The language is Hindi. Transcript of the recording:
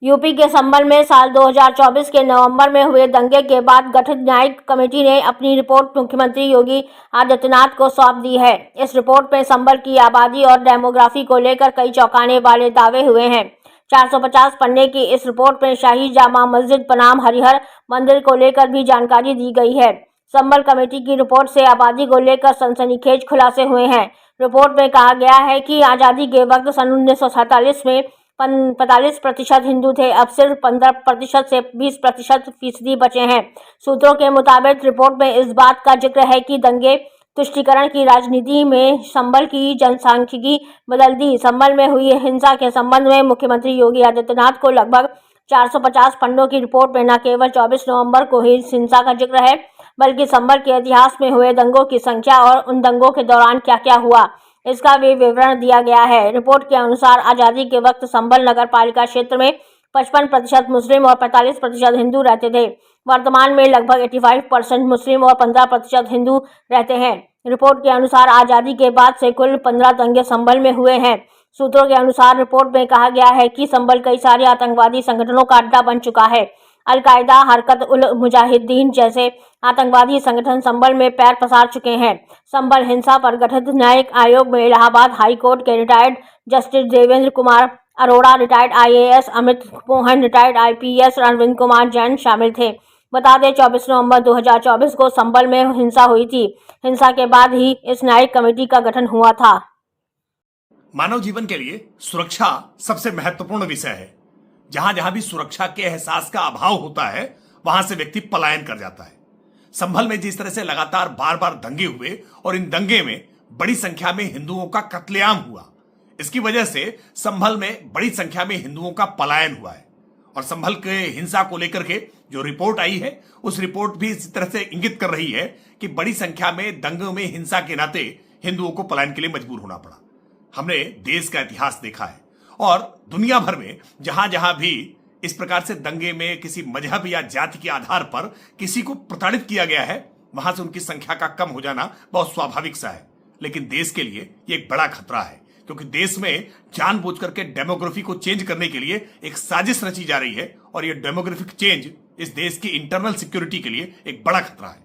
यूपी के संभल में साल 2024 के नवंबर में हुए दंगे के बाद गठित न्यायिक कमेटी ने अपनी रिपोर्ट मुख्यमंत्री योगी आदित्यनाथ को सौंप दी है। इस रिपोर्ट में संभल की आबादी और डेमोग्राफी को लेकर कई चौंकाने वाले दावे हुए हैं। 450 पन्ने की इस रिपोर्ट में शाही जामा मस्जिद बनाम हरिहर मंदिर को लेकर भी जानकारी दी गई है। संभल कमेटी की रिपोर्ट से आबादी को लेकर सनसनीखेज खुलासे हुए हैं। रिपोर्ट में कहा गया है कि आज़ादी के वक्त सन 1947 में 45% हिंदू थे, अब सिर्फ 15% से 20% बचे हैं। सूत्रों के मुताबिक रिपोर्ट में इस बात का जिक्र है कि दंगे तुष्टीकरण की राजनीति में संभल की जनसांख्यिकी बदल दी। संभल में हुई हिंसा के संबंध में मुख्यमंत्री योगी आदित्यनाथ को लगभग 450 पन्नों की रिपोर्ट में न केवल 24 नवंबर को ही हिंसा का जिक्र है, बल्कि संभल के इतिहास में हुए दंगों की संख्या और उन दंगों के दौरान क्या क्या हुआ, इसका भी विवरण दिया गया है। रिपोर्ट के अनुसार आज़ादी के वक्त संभल नगर पालिका क्षेत्र में 55% मुस्लिम और 45% हिंदू रहते थे। वर्तमान में लगभग 85% मुस्लिम और 15% हिंदू रहते हैं। रिपोर्ट के अनुसार आज़ादी के बाद से कुल 15 दंगे संभल में हुए हैं। सूत्रों के अनुसार रिपोर्ट में कहा गया है कि संभल कई सारे आतंकवादी संगठनों का अड्डा बन चुका है। अल-कायदा, हरकत उल मुजाहिदीन जैसे आतंकवादी संगठन संभल में पैर पसार चुके हैं। संभल हिंसा पर गठित न्यायिक आयोग में इलाहाबाद हाई कोर्ट के retired justice Devendra Kumar Arora, retired IAS Amit Mohan, retired IPS Arvind Kumar Jain शामिल थे। बता दें 24 नवंबर 2024 को संभल में हिंसा हुई थी। हिंसा के बाद ही इस न्यायिक कमेटी का गठन हुआ था। मानव जीवन के लिए सुरक्षा सबसे महत्वपूर्ण विषय है। जहां जहां भी सुरक्षा के एहसास का अभाव होता है, वहां से व्यक्ति पलायन कर जाता है। संभल में जिस तरह से लगातार बार बार दंगे हुए और इन दंगे में बड़ी संख्या में हिंदुओं का कत्लेआम हुआ, इसकी वजह से संभल में बड़ी संख्या में हिंदुओं का पलायन हुआ है। और संभल के हिंसा को लेकर के जो रिपोर्ट आई है, उस रिपोर्ट भी इसी तरह से इंगित कर रही है कि बड़ी संख्या में दंगों में हिंसा के नाते हिंदुओं को पलायन के लिए मजबूर होना पड़ा। हमने देश का इतिहास देखा है और दुनिया भर में जहां जहां भी इस प्रकार से दंगे में किसी मजहब या जाति के आधार पर किसी को प्रताड़ित किया गया है, वहां से उनकी संख्या का कम हो जाना बहुत स्वाभाविक सा है। लेकिन देश के लिए ये एक बड़ा खतरा है, क्योंकि देश में जानबूझ करके डेमोग्राफी को चेंज करने के लिए एक साजिश रची जा रही है और ये डेमोग्राफिक चेंज इस देश की इंटरनल सिक्योरिटी के लिए एक बड़ा खतरा है।